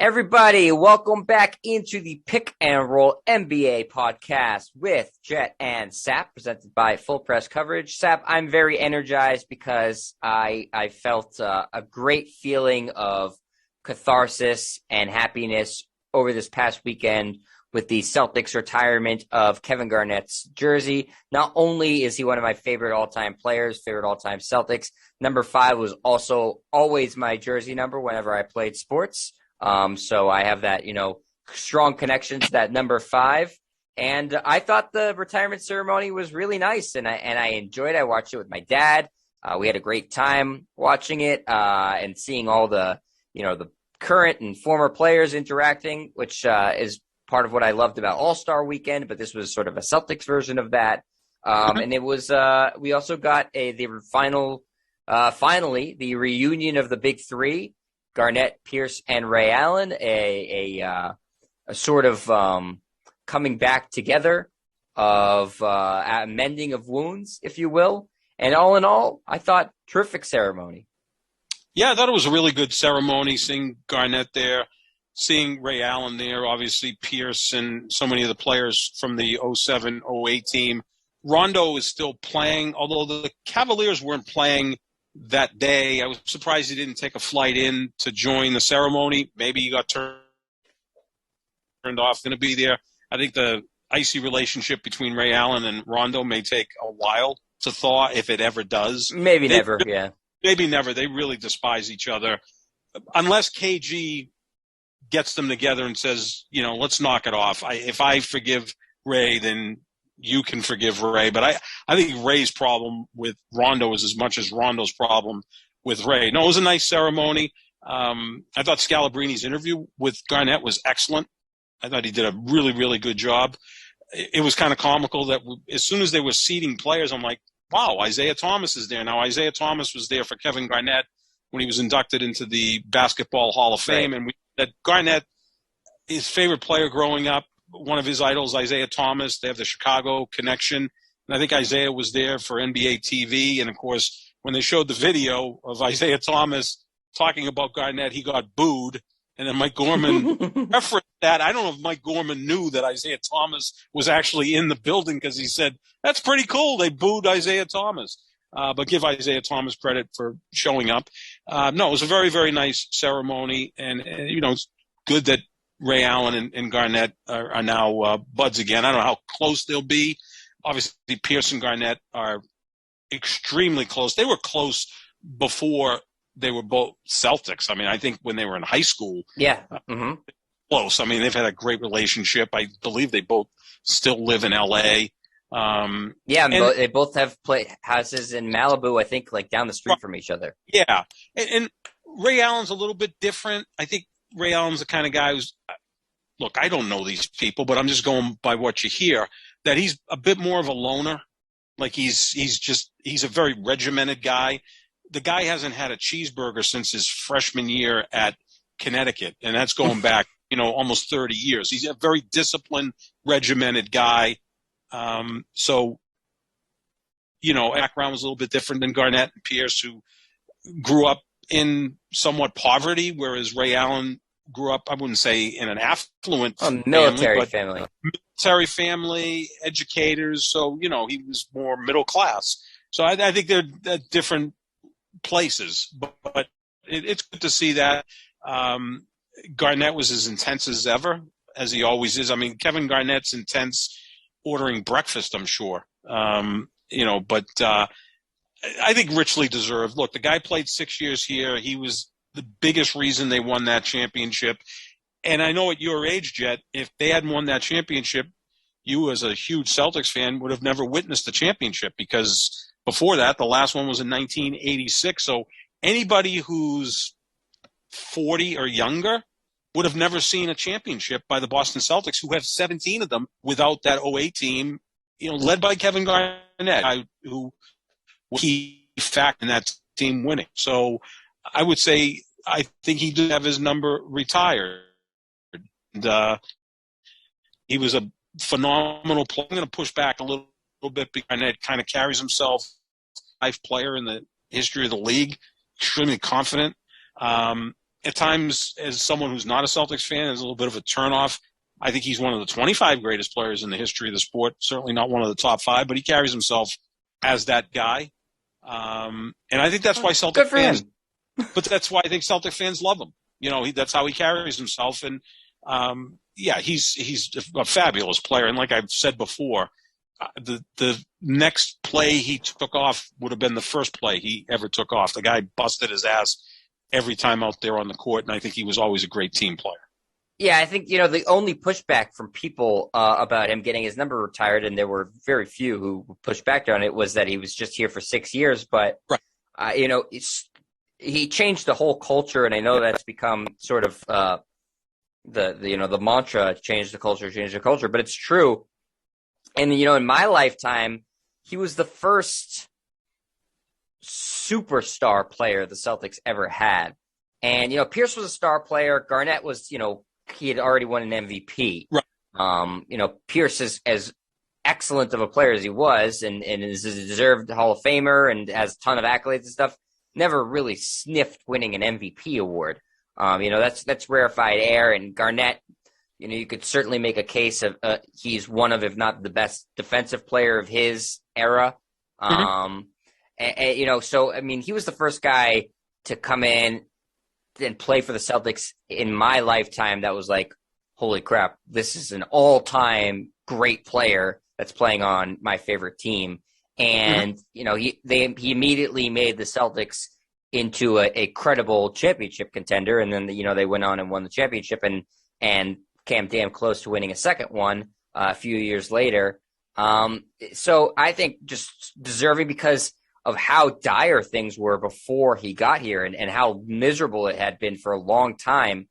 Everybody, welcome back into the Pick and Roll NBA podcast with Jet and Sap, presented by Full Press Coverage. Sap, I'm very energized because I felt a great feeling of catharsis and happiness over this past weekend with the Celtics retirement of Kevin Garnett's jersey. Not only is he one of my favorite all-time players, favorite all-time Celtics, number 5 was also always my jersey number whenever I played sports. So I have that, strong connection to that number 5. And I thought the retirement ceremony was really nice, and I enjoyed it. I watched it with my dad. We had a great time watching it, and seeing all the current and former players interacting, which is part of what I loved about All-Star Weekend. But this was sort of a Celtics version of that. And it was we also got finally the reunion of the Big Three. Garnett, Pierce, and Ray Allen, a sort of coming back together of a mending of wounds, if you will. And all in all, I thought terrific ceremony. Yeah, I thought it was a really good ceremony, seeing Garnett there, seeing Ray Allen there, obviously Pierce and so many of the players from the 07-08 team. Rondo is still playing, although the Cavaliers weren't playing that day. I was surprised he didn't take a flight in to join the ceremony. Maybe he got turned off. Going to be there. I think the icy relationship between Ray Allen and Rondo may take a while to thaw, if it ever does. Maybe never, yeah. Maybe never. They really despise each other. Unless KG gets them together and says, let's knock it off. If I forgive Ray, then you can forgive Ray. But I think Ray's problem with Rondo is as much as Rondo's problem with Ray. No, it was a nice ceremony. I thought Scalabrini's interview with Garnett was excellent. I thought he did a really, really good job. It was kind of comical that as soon as they were seating players, I'm like, wow, Isaiah Thomas is there. Now, Isaiah Thomas was there for Kevin Garnett when he was inducted into the Basketball Hall of Fame. Right. And that Garnett, his favorite player growing up, one of his idols, Isaiah Thomas. They have the Chicago connection. And I think Isaiah was there for NBA TV. And, of course, when they showed the video of Isaiah Thomas talking about Garnett, he got booed. And then Mike Gorman referenced that. I don't know if Mike Gorman knew that Isaiah Thomas was actually in the building, because he said, that's pretty cool. They booed Isaiah Thomas. But give Isaiah Thomas credit for showing up. No, it was a very, very nice ceremony. And it's good that Ray Allen and Garnett are now buds again. I don't know how close they'll be. Obviously, Pierce and Garnett are extremely close. They were close before they were both Celtics. I mean, I think when they were in high school, close. I mean, they've had a great relationship. I believe they both still live in L.A. They both have houses in Malibu, I think, like down the street from each other. Yeah, and Ray Allen's a little bit different. I think Ray Allen's the kind of guy who's, look, I don't know these people, but I'm just going by what you hear, that he's a bit more of a loner. Like he's a very regimented guy. The guy hasn't had a cheeseburger since his freshman year at Connecticut, and that's going back, almost 30 years. He's a very disciplined, regimented guy. So, background was a little bit different than Garnett and Pierce, who grew up in somewhat poverty, whereas Ray Allen grew up, I wouldn't say in an affluent military family. Military family, educators. So, he was more middle class. So I think they're different places, but it's good to see that. Garnett was as intense as ever, as he always is. I mean, Kevin Garnett's intense ordering breakfast, I'm sure. But I think richly deserved. Look, the guy played 6 years here. He was the biggest reason they won that championship. And I know at your age, Jet, if they hadn't won that championship, you as a huge Celtics fan would have never witnessed the championship, because before that, the last one was in 1986. So anybody who's 40 or younger would have never seen a championship by the Boston Celtics, who have 17 of them without that 08 team, led by Kevin Garnett, who was a key factor in that team winning. So I would say I think he did have his number retired. And, he was a phenomenal player. I'm going to push back a little bit, because Garnett kind of carries himself life player in the history of the league, extremely confident. at times, as someone who's not a Celtics fan, is a little bit of a turnoff. I think he's one of the 25 greatest players in the history of the sport. Certainly not one of the top 5, but he carries himself as that guy. And I think that's why Celtic fans. But that's why I think Celtic fans love him. That's how he carries himself. And he's a fabulous player. And like I've said before, the next play he took off would have been the first play he ever took off. The guy busted his ass every time out there on the court, and I think he was always a great team player. Yeah, I think, the only pushback from people about him getting his number retired, and there were very few who pushed back on it, was that he was just here for 6 years. But, right. He changed the whole culture, and I know that's become sort of the mantra, change the culture, but it's true. And, in my lifetime, he was the first superstar player the Celtics ever had. And, Pierce was a star player. Garnett was, he had already won an MVP. Right. Pierce is as excellent of a player as he was and is a deserved Hall of Famer and has a ton of accolades and stuff. Never really sniffed winning an MVP award. That's rarefied air. And Garnett, you could certainly make a case of he's one of, if not the best defensive player of his era. Mm-hmm. So, he was the first guy to come in and play for the Celtics in my lifetime that was like, holy crap, this is an all-time great player that's playing on my favorite team. And, mm-hmm. he immediately made the Celtics into a credible championship contender. And then, they went on and won the championship and came damn close to winning a second one a few years later. So I think just deserving because of how dire things were before he got here and how miserable it had been for a long time.